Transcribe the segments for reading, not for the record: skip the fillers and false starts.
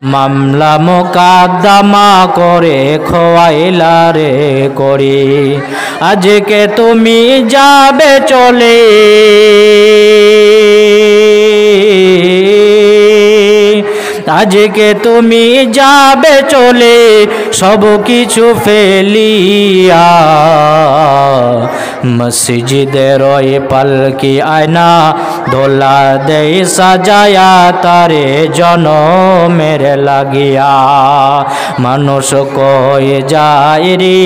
মামলা মোকদ্দমা করে খোয়াইলা রে করি, আজকে তুমি যাবে চলে, আজকে তুমি যাবে চলে সব কিছু ফেলিয়া, মসজিদের ওই পালকি আয়না দোলা দেই সাজায়া তারে জনমের লাগিয়া, মানুষ কই যায় রে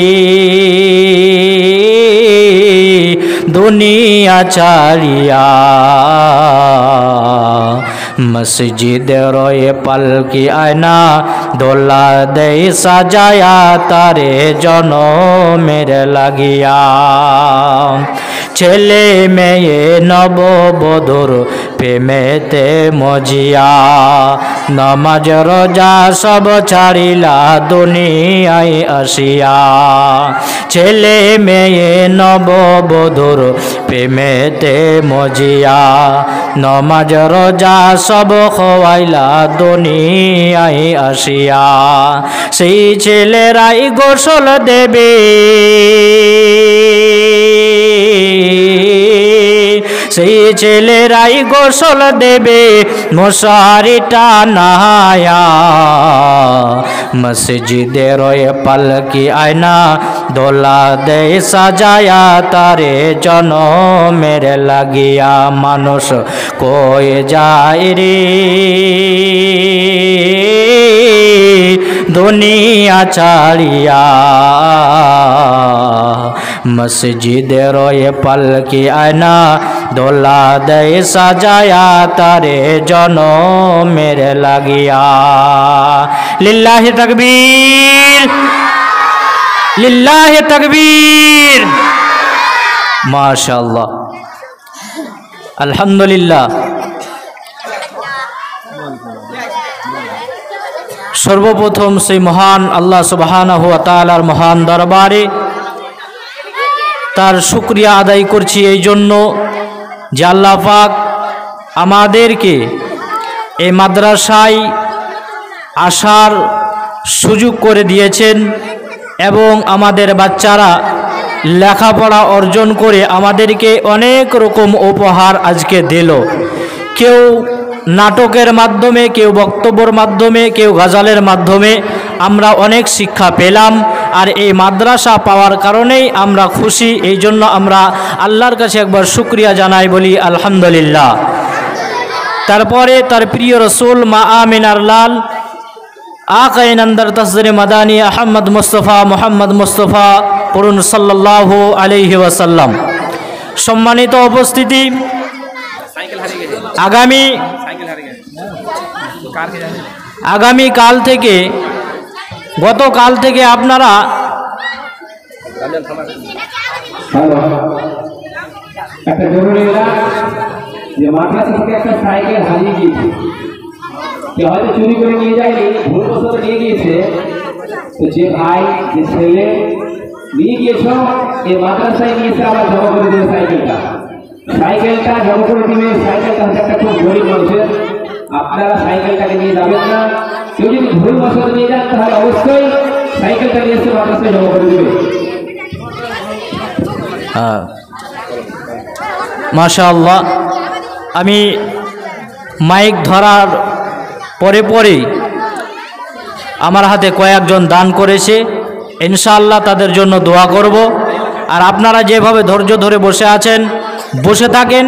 দুনিয়া ছাড়িয়া, মসজিদের ওই পালকি আয়না দোলা দেই সাজায়া তারে জনমের লাগিয়া, ছেলে মেয়ে নববধূর প্রেমেতে মজিয়া, নামাজ রোজা সব ছাড়িলা দুনিয়ায় আসিয়া, ছেলে মেয়ে নববধূর প্রেমেতে মজিয়া, নামাজ রোজা সব খোয়াইলা দুনিয়ায় আসিয়া, সেই ছেলেরাই গোসল দেবে, সেই ছেলেরাই গোসল দেবে মশারি টানায়া, মসজিদের ওই পালকি আয়না দোলা দেই সাজায়া তারে জনমের লাগিয়া, মানুষ কই যায় রে দুনিয়া ছাড়িয়া, মসজিদের ওই পালকি আয়না দোলা দেই সাজায়া তারে জনমের লাগিয়া। লিল্লাহি তাকবীর, লিল্লাহি তাকবীর, মাশাআল্লাহ, আলহামদুলিল্লাহ। সর্বপ্রথম সেই মহান আল্লাহ সুবহানাহু ওয়া তাআলার মহান দরবারে তার শুকরিয়া আদায় করছি এই জন্য যে আল্লাহ পাক আমাদেরকে এই মাদ্রাসায় আসার সুযোগ করে দিয়েছেন এবং আমাদের বাচ্চারা লেখাপড়া অর্জন করে আমাদেরকে অনেক রকম উপহার আজকে দিল। কেউ নাটকের মাধ্যমে, কেউ বক্তব্যের মাধ্যমে, কেউ গজলের মাধ্যমে আমরা অনেক শিক্ষা পেলাম। আর এই মাদ্রাসা পাওয়ার কারণেই আমরা খুশি। এই জন্য আমরা আল্লাহর কাছে একবার শুকরিয়া জানাই, বলি আলহামদুলিল্লাহ। তারপরে তার প্রিয় রসুল মা আমিনার লাল আকায়ে নন্দর তসদরে মাদানী আহমদ মুস্তফা মোহাম্মদ মুস্তফা পড়ুন সাল্লাল্লাহু আলাইহি ওয়াসাল্লাম। সম্মানিত উপস্থিতি, আগামী কাল থেকে, গতকাল থেকে আপনারা একটা জরুরি যে মাদ্রাসা থেকে একটা সাইকেল হারিয়ে গিয়েছে, কেউ হয়তো চুরি করে নিয়ে যায়নি, ভুলবশত নিয়ে গিয়েছে। তো যে ভাই, যে ছেলে নিয়ে গিয়েছ, এই মাদ্রাসায় নিয়েছে আবার জমা করে দেবে সাইকেলটা। সাইকেলটা জমা করে দিবে। সাইকেলটা হচ্ছে একটা খুব গরিব মানুষের। আপনারা সাইকেলটাকে নিয়ে যাবেন না। কেউ যদি ভুলবশত নিয়ে যান তাহলে অবশ্যই সাইকেলটা নিয়ে এসে মাদ্রাসায় জমা করে দেবে। মাশাআল্লাহ। আমি মাইক ধরার পরে পরেই আমার হাতে কয়েকজন দান করেছে, ইনশাআল্লাহ তাদের জন্য দোয়া করব। আর আপনারা যেভাবে ধৈর্য ধরে বসে আছেন, বসে থাকেন।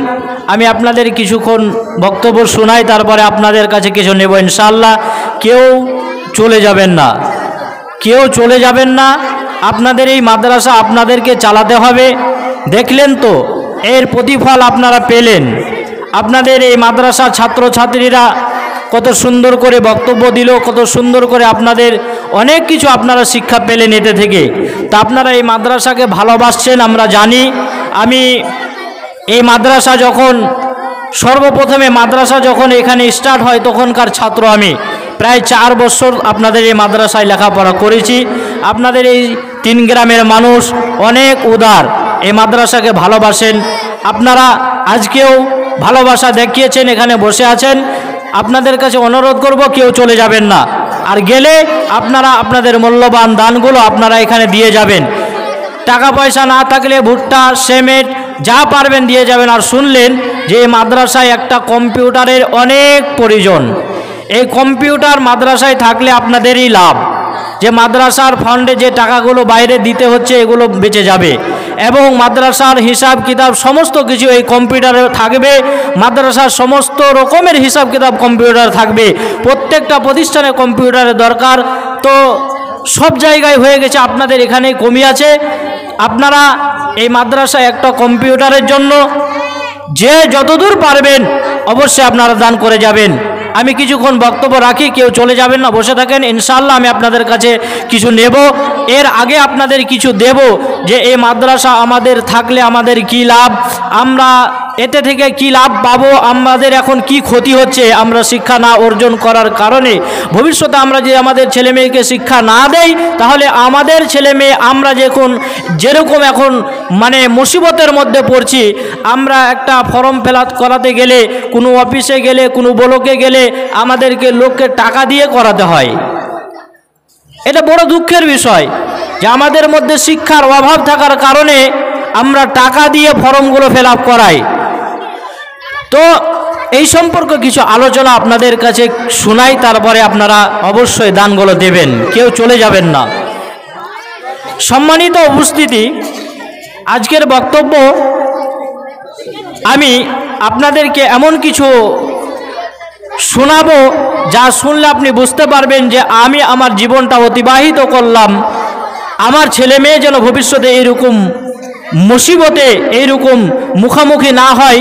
আমি আপনাদের কিছুক্ষণ বক্তব্য শোনাই, তারপরে আপনাদের কাছে কিছু নেব ইনশাআল্লাহ। কেউ চলে যাবেন না, কেউ চলে যাবেন না। আপনাদের এই মাদ্রাসা আপনাদেরকে চালাতে হবে। দেখলেন তো এর প্রতিফল আপনারা পেলেন। আপনাদের এই মাদ্রাসার ছাত্রছাত্রীরা কত সুন্দর করে বক্তব্য দিল, কত সুন্দর করে আপনাদের অনেক কিছু আপনারা শিক্ষা পেলেন এতে থেকে। তা আপনারা এই মাদ্রাসাকে ভালোবাসছেন আমরা জানি। আমি এই মাদ্রাসা যখন সর্বপ্রথমে মাদ্রাসা যখন এখানে স্টার্ট হয়, তখনকার ছাত্র আমি প্রায় 4 বছর আপনাদের এই মাদ্রাসায় লেখাপড়া করেছি। আপনাদের এই 3 গ্রামের মানুষ অনেক উদার, এই মাদ্রাসাকে ভালোবাসেন। আপনারা আজকেও ভালোবাসা দেখিয়েছেন, এখানে বসে আছেন। আপনাদের কাছে অনুরোধ করব কেউ চলে যাবেন না, আর গেলে আপনারা আপনাদের মূল্যবান দানগুলো আপনারা এখানে দিয়ে যাবেন। টাকা পয়সা না থাকলে ভুট্টা সিমেন্ট যা পারবেন দিয়ে যাবেন। আর শুনলেন যে এই মাদ্রাসায় একটা কম্পিউটারের অনেক প্রয়োজন। এই কম্পিউটার মাদ্রাসায় থাকলে আপনাদেরই লাভ, যে মাদ্রাসার ফান্ডে যে টাকাগুলো বাইরে দিতে হচ্ছে এগুলো বেঁচে যাবে, এবং মাদ্রাসার হিসাব কিতাব সমস্ত কিছু এই কম্পিউটারে থাকবে। মাদ্রাসার সমস্ত রকমের হিসাব কিতাব কম্পিউটার থাকবে। প্রত্যেকটা প্রতিষ্ঠানে কম্পিউটারের দরকার, তো সব জায়গায় হয়ে গেছে, আপনাদের এখানেই কমি আছে। আপনারা এই মাদ্রাসায় একটা কম্পিউটারের জন্য যে যতদূর পারবেন অবশ্যই আপনারা দান করে যাবেন। আমি কিছুক্ষণ বক্তব্য রাখি, কেউ চলে যাবেন না, বসে থাকেন। ইনশাআল্লাহ আমি আপনাদের কাছে কিছু নেব, এর আগে আপনাদের কিছু দেব, যে এই মাদ্রাসা আমাদের থাকলে আমাদের কি লাভ, আমরা এতে থেকে কি লাভ পাবো, আমাদের এখন কি ক্ষতি হচ্ছে আমরা শিক্ষা না অর্জন করার কারণে। ভবিষ্যতে আমরা যে আমাদের ছেলে মেয়েকে শিক্ষা না দেই, তাহলে আমাদের ছেলে মেয়ে আমরা যেরকম এখন মানে মুসিবতের মধ্যে পড়ছি। আমরা একটা ফর্ম ফিল আপ করাতে গেলে, কোনো অফিসে গেলে, কোনো ব্লকে গেলে আমাদেরকে লোককে টাকা দিয়ে করাতে হয়। এটা বড় দুঃখের বিষয় যে আমাদের মধ্যে শিক্ষার অভাব থাকার কারণে আমরা টাকা দিয়ে ফর্মগুলো ফিল আপ করাই। তো এই সম্পর্কে কিছু আলোচনা আপনাদের কাছে শোনাই, তারপরে আপনারা অবশ্যই দানগুলো দেবেন, কেউ চলে যাবেন না। সম্মানিত উপস্থিতি, আজকের বক্তব্য আমি আপনাদেরকে এমন কিছু শোনাবো যা শুনলে আপনি বুঝতে পারবেন যে আমি আমার জীবনটা অতিবাহিত করলাম, আমার ছেলে মেয়ে যেন ভবিষ্যতে এইরকম মুসিবতে এইরকম মুখোমুখি না হয়।